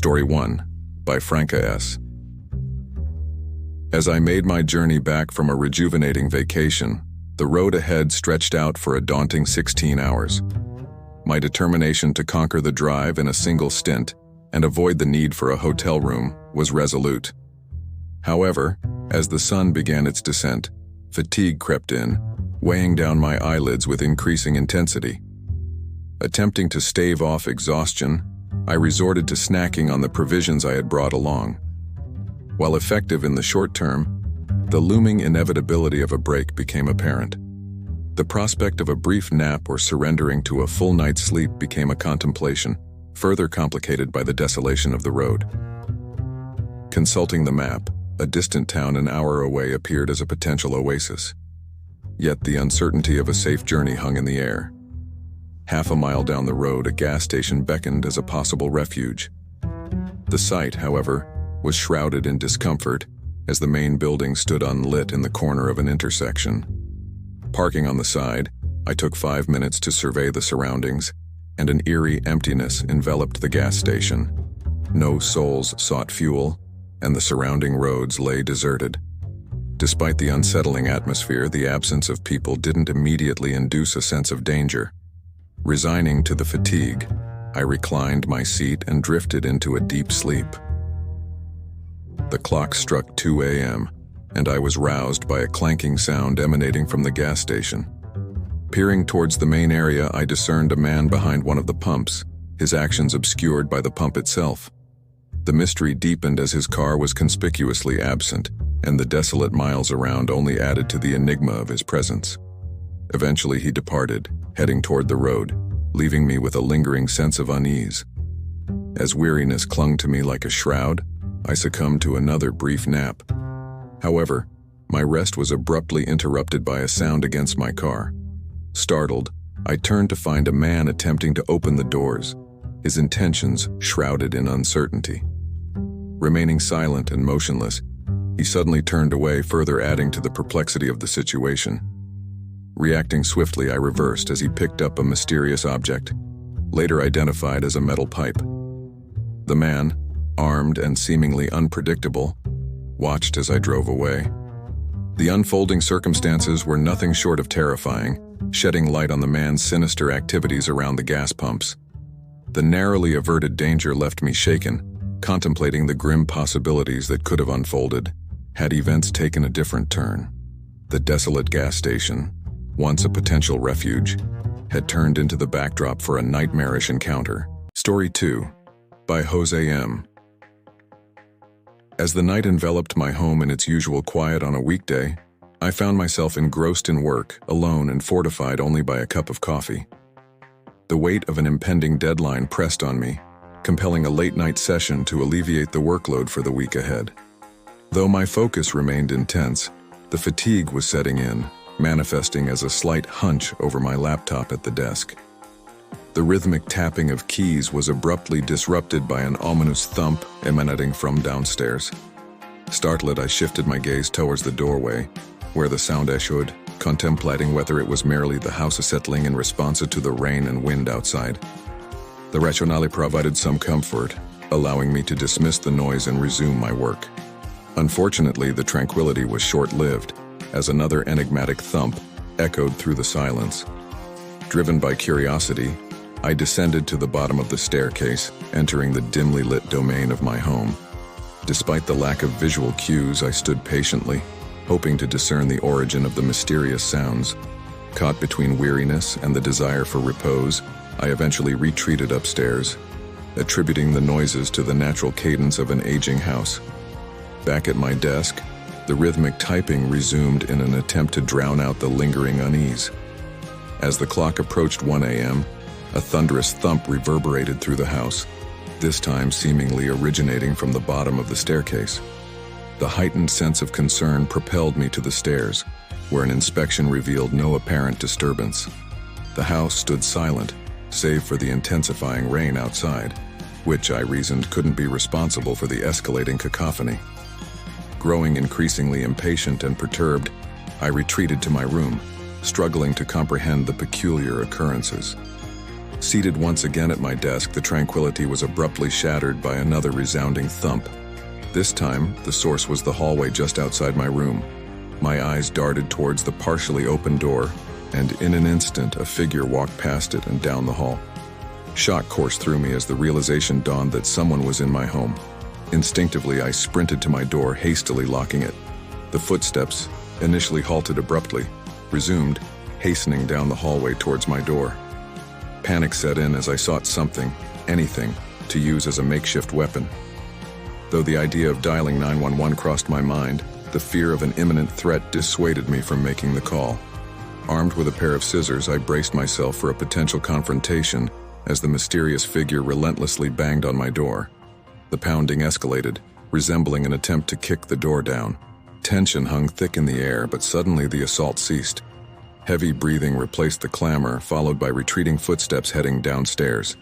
Story 1 by Franca S. As I made my journey back from a rejuvenating vacation, the road ahead stretched out for a daunting 16 hours. My determination to conquer the drive in a single stint and avoid the need for a hotel room was resolute. However, as the sun began its descent, fatigue crept in, weighing down my eyelids with increasing intensity. Attempting to stave off exhaustion, I resorted to snacking on the provisions I had brought along. While effective in the short term, the looming inevitability of a break became apparent. The prospect of a brief nap or surrendering to a full night's sleep became a contemplation, further complicated by the desolation of the road. Consulting the map, a distant town an hour away appeared as a potential oasis. Yet the uncertainty of a safe journey hung in the air. Half a mile down the road, a gas station beckoned as a possible refuge. The site, however, was shrouded in discomfort as the main building stood unlit in the corner of an intersection. Parking on the side, I took 5 minutes to survey the surroundings, and an eerie emptiness enveloped the gas station. No souls sought fuel, and the surrounding roads lay deserted. Despite the unsettling atmosphere, the absence of people didn't immediately induce a sense of danger. Resigning to the fatigue, I reclined my seat and drifted into a deep sleep. The clock struck 2 a.m., and I was roused by a clanking sound emanating from the gas station. Peering towards the main area, I discerned a man behind one of the pumps, his actions obscured by the pump itself. The mystery deepened as his car was conspicuously absent, and the desolate miles around only added to the enigma of his presence. Eventually he departed, heading toward the road, leaving me with a lingering sense of unease. As weariness clung to me like a shroud, I succumbed to another brief nap. However, my rest was abruptly interrupted by a sound against my car. Startled, I turned to find a man attempting to open the doors, his intentions shrouded in uncertainty. Remaining silent and motionless, he suddenly turned away, further adding to the perplexity of the situation. Reacting swiftly, I reversed as he picked up a mysterious object, later identified as a metal pipe. The man, armed and seemingly unpredictable, watched as I drove away. The unfolding circumstances were nothing short of terrifying, shedding light on the man's sinister activities around the gas pumps. The narrowly averted danger left me shaken, contemplating the grim possibilities that could have unfolded had events taken a different turn. The desolate gas station, once a potential refuge, had turned into the backdrop for a nightmarish encounter. Story 2 by Jose M. As the night enveloped my home in its usual quiet on a weekday, I found myself engrossed in work, alone and fortified only by a cup of coffee. The weight of an impending deadline pressed on me, compelling a late-night session to alleviate the workload for the week ahead. Though my focus remained intense, the fatigue was setting in, manifesting as a slight hunch over my laptop at the desk. The rhythmic tapping of keys was abruptly disrupted by an ominous thump emanating from downstairs. Startled, I shifted my gaze towards the doorway, where the sound echoed, contemplating whether it was merely the house settling in response to the rain and wind outside. The rationale provided some comfort, allowing me to dismiss the noise and resume my work. Unfortunately, the tranquility was short-lived, as another enigmatic thump echoed through the silence. Driven by curiosity, I descended to the bottom of the staircase, entering the dimly lit domain of my home. Despite the lack of visual cues, I stood patiently, hoping to discern the origin of the mysterious sounds. Caught between weariness and the desire for repose, I eventually retreated upstairs, attributing the noises to the natural cadence of an aging house. Back at my desk, the rhythmic typing resumed in an attempt to drown out the lingering unease. As the clock approached 1 a.m., a thunderous thump reverberated through the house, this time seemingly originating from the bottom of the staircase. The heightened sense of concern propelled me to the stairs, where an inspection revealed no apparent disturbance. The house stood silent, save for the intensifying rain outside, which I reasoned couldn't be responsible for the escalating cacophony. Growing increasingly impatient and perturbed, I retreated to my room, struggling to comprehend the peculiar occurrences. Seated once again at my desk, the tranquility was abruptly shattered by another resounding thump. This time, the source was the hallway just outside my room. My eyes darted towards the partially open door, and in an instant, a figure walked past it and down the hall. Shock coursed through me as the realization dawned that someone was in my home. Instinctively, I sprinted to my door, hastily locking it. The footsteps, initially halted abruptly, resumed, hastening down the hallway towards my door. Panic set in as I sought something, anything, to use as a makeshift weapon. Though the idea of dialing 911 crossed my mind, the fear of an imminent threat dissuaded me from making the call. Armed with a pair of scissors, I braced myself for a potential confrontation as the mysterious figure relentlessly banged on my door. The pounding escalated, resembling an attempt to kick the door down. Tension hung thick in the air, but suddenly the assault ceased. Heavy breathing replaced the clamor, followed by retreating footsteps heading downstairs.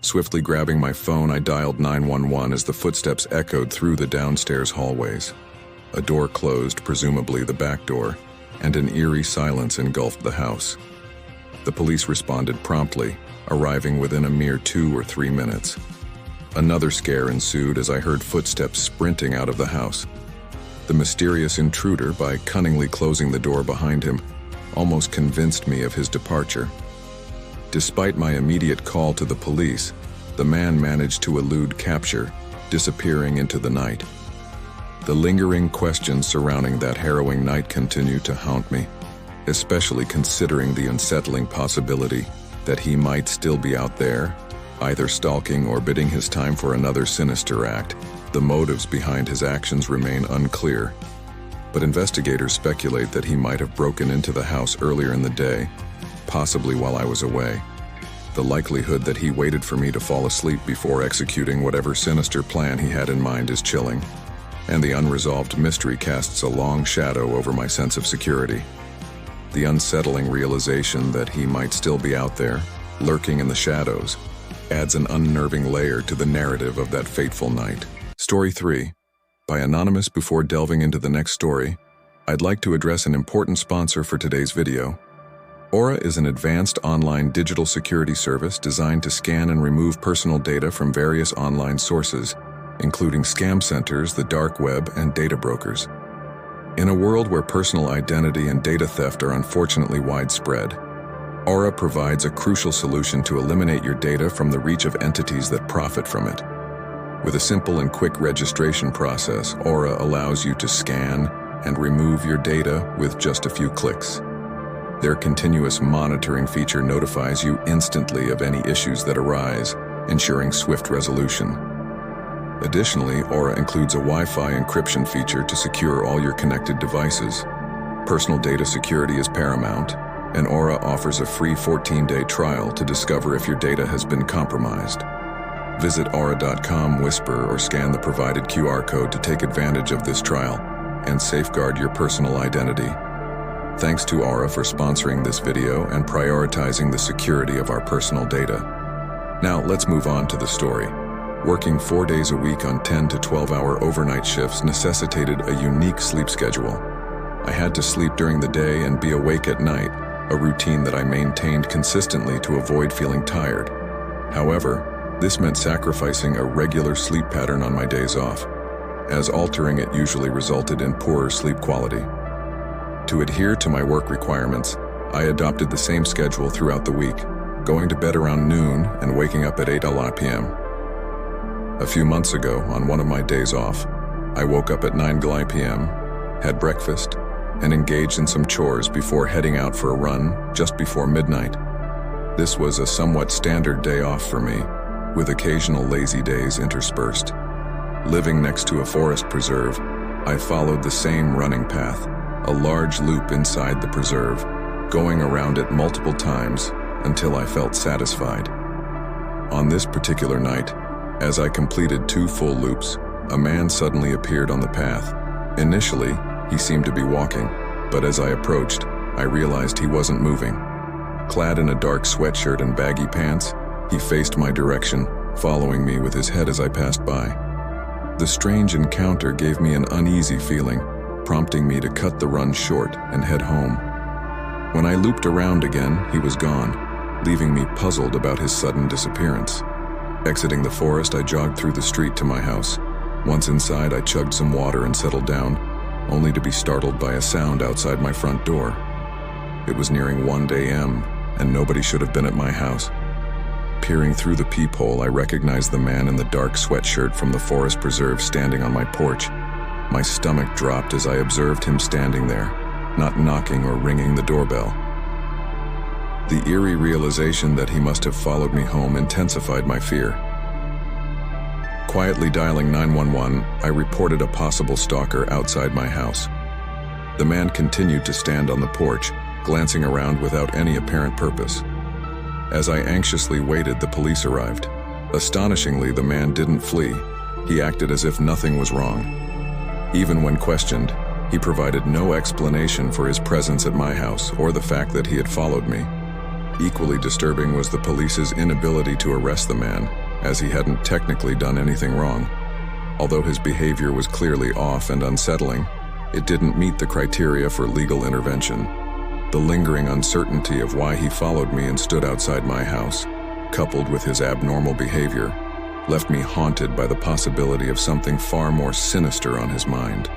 Swiftly grabbing my phone, I dialed 911 as the footsteps echoed through the downstairs hallways. A door closed, presumably the back door, and an eerie silence engulfed the house. The police responded promptly, arriving within a mere 2 or 3 minutes. Another scare ensued as I heard footsteps sprinting out of the house. The mysterious intruder, by cunningly closing the door behind him, almost convinced me of his departure. Despite my immediate call to the police, the man managed to elude capture, disappearing into the night. The lingering questions surrounding that harrowing night continue to haunt me, especially considering the unsettling possibility that he might still be out there, either stalking or bidding his time for another sinister act. The motives behind his actions remain unclear, but investigators speculate that he might have broken into the house earlier in the day, possibly while I was away. The likelihood that he waited for me to fall asleep before executing whatever sinister plan he had in mind is chilling, and the unresolved mystery casts a long shadow over my sense of security. The unsettling realization that he might still be out there, lurking in the shadows, adds an unnerving layer to the narrative of that fateful night. Story 3. By Anonymous. Before delving into the next story, I'd like to address an important sponsor for today's video. Aura is an advanced online digital security service designed to scan and remove personal data from various online sources, including scam centers, the dark web, and data brokers. In a world where personal identity and data theft are unfortunately widespread, Aura provides a crucial solution to eliminate your data from the reach of entities that profit from it. With a simple and quick registration process, Aura allows you to scan and remove your data with just a few clicks. Their continuous monitoring feature notifies you instantly of any issues that arise, ensuring swift resolution. Additionally, Aura includes a Wi-Fi encryption feature to secure all your connected devices. Personal data security is paramount, and Aura offers a free 14-day trial to discover if your data has been compromised. Visit aura.com, whisper, or scan the provided QR code to take advantage of this trial and safeguard your personal identity. Thanks to Aura for sponsoring this video and prioritizing the security of our personal data. Now, let's move on to the story. Working 4 days a week on 10 to 12-hour overnight shifts necessitated a unique sleep schedule. I had to sleep during the day and be awake at night, a routine that I maintained consistently to avoid feeling tired. However, this meant sacrificing a regular sleep pattern on my days off, as altering it usually resulted in poorer sleep quality. To adhere to my work requirements, I adopted the same schedule throughout the week, going to bed around noon and waking up at 8 p.m. A few months ago, on one of my days off, I woke up at 9 p.m., had breakfast, and engaged in some chores before heading out for a run just before midnight. This was a somewhat standard day off for me, with occasional lazy days interspersed. Living next to a forest preserve, I followed the same running path, a large loop inside the preserve, going around it multiple times until I felt satisfied. On this particular night, as I completed 2 full loops, a man suddenly appeared on the path. Initially, he seemed to be walking, but as I approached, I realized he wasn't moving. Clad in a dark sweatshirt and baggy pants, he faced my direction, following me with his head as I passed by. The strange encounter gave me an uneasy feeling, prompting me to cut the run short and head home. When I looped around again, he was gone, leaving me puzzled about his sudden disappearance. Exiting the forest, I jogged through the street to my house. Once inside, I chugged some water and settled down, only to be startled by a sound outside my front door. It was nearing 1 a.m., and nobody should have been at my house. Peering through the peephole, I recognized the man in the dark sweatshirt from the forest preserve standing on my porch. My stomach dropped as I observed him standing there, not knocking or ringing the doorbell. The eerie realization that he must have followed me home intensified my fear. Quietly dialing 911, I reported a possible stalker outside my house. The man continued to stand on the porch, glancing around without any apparent purpose. As I anxiously waited, the police arrived. Astonishingly, the man didn't flee. He acted as if nothing was wrong. Even when questioned, he provided no explanation for his presence at my house or the fact that he had followed me. Equally disturbing was the police's inability to arrest the man, as he hadn't technically done anything wrong. Although his behavior was clearly off and unsettling, it didn't meet the criteria for legal intervention. The lingering uncertainty of why he followed me and stood outside my house, coupled with his abnormal behavior, left me haunted by the possibility of something far more sinister on his mind.